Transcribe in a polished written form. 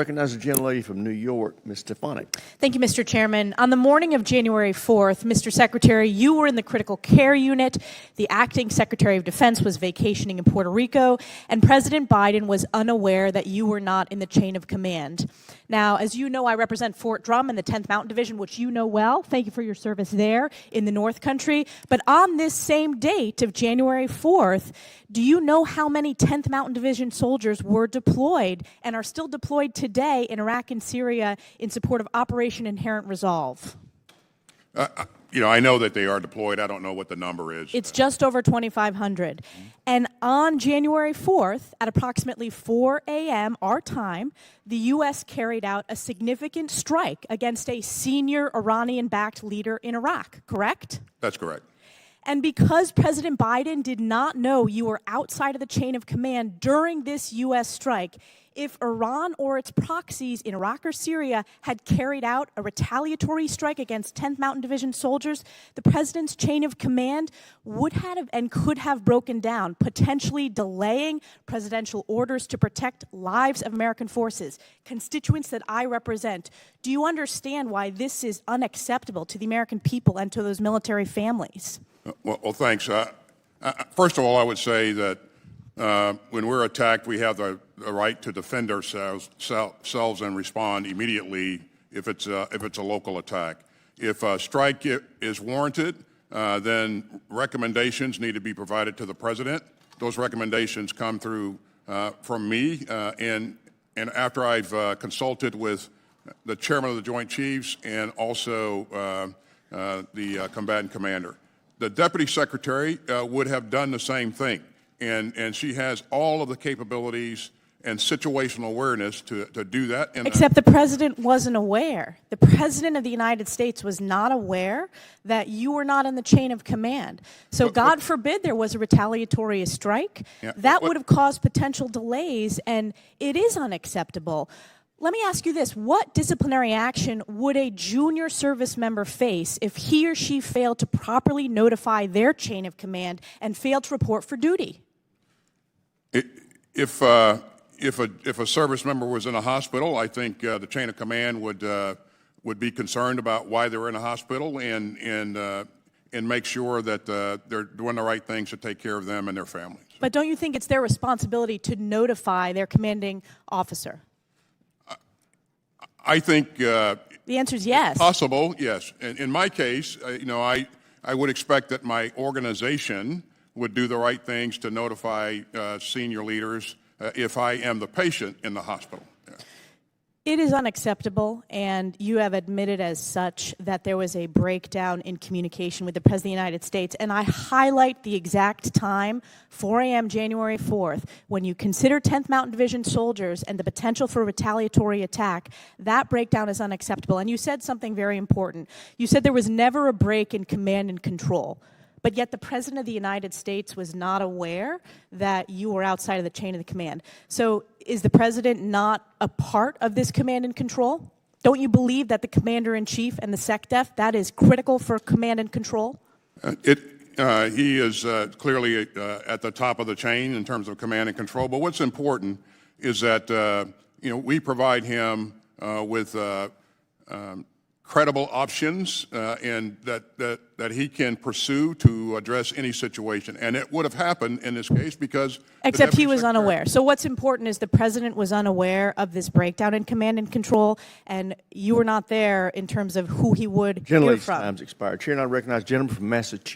Recognize the gentlelady from New York, Ms. Stefanik. Thank you, Mr. Chairman. On the morning of January 4th, Mr. Secretary, you were in the critical care unit. The acting Secretary of Defense was vacationing in Puerto Rico, and President Biden was unaware that you were not in the chain of command. Now, as you know, I represent Fort Drum in the 10th Mountain Division, which you know well. Thank you for your service there in the North Country. But on this same date of January 4th, do you know how many 10th Mountain Division soldiers were deployed and are still deployed today in Iraq and Syria in support of Operation Inherent Resolve? I know that they are deployed. I don't know what the number is. It's just over 2,500. And on January 4th, at approximately 4 a.m. our time, the U.S. carried out a significant strike against a senior Iranian-backed leader in Iraq, correct? That's correct. And because President Biden did not know you were outside of the chain of command during this U.S. strike, if Iran or its proxies in Iraq or Syria had carried out a retaliatory strike against 10th Mountain Division soldiers, the president's chain of command would have and could have broken down, potentially delaying presidential orders to protect lives of American forces, constituents that I represent. Do you understand why this is unacceptable to the American people and to those military families? Well, thanks. First of all, I would say that when we're attacked, we have the right to defend ourselves and respond immediately if it's a local attack. If a strike is warranted, then recommendations need to be provided to the president. Those recommendations come through from me, and after I've consulted with the chairman of the Joint Chiefs and also the combatant commander. The deputy secretary would have done the same thing, and she has all of the capabilities and situational awareness to do that. Except the president wasn't aware. The president of the United States was not aware that you were not in the chain of command. So God forbid there was a retaliatory strike. Yeah, that would have caused potential delays, and it is unacceptable. Let me ask you this. What disciplinary action would a junior service member face if he or she failed to properly notify their chain of command and failed to report for duty? If a service member was in a hospital, I think the chain of command would be concerned about why they were in a hospital and make sure that they're doing the right things to take care of them and their families. But don't you think it's their responsibility to notify their commanding officer? I think the answer is yes. Possible, yes. In my case, I would expect that my organization would do the right things to notify senior leaders if I am the patient in the hospital. Yeah. It is unacceptable, and you have admitted as such that there was a breakdown in communication with the President of the United States, and I highlight the exact time, 4 a.m. January 4th, when you consider 10th Mountain Division soldiers and the potential for a retaliatory attack. That breakdown is unacceptable, and you said something very important. You said there was never a break in command and control. But yet the President of the United States was not aware that you were outside of the chain of the command. So is the President not a part of this command and control? Don't you believe that the Commander-in-Chief and the SecDef, that is critical for command and control? He is clearly at the top of the chain in terms of command and control. But what's important is that we provide him with credible options and that he can pursue to address any situation. And it would have happened in this case because... Except he was unaware. So what's important is the President was unaware of this breakdown in command and control, and you were not there in terms of who he would hear from. Time's expired. Chair, I recognize the gentleman from Massachusetts.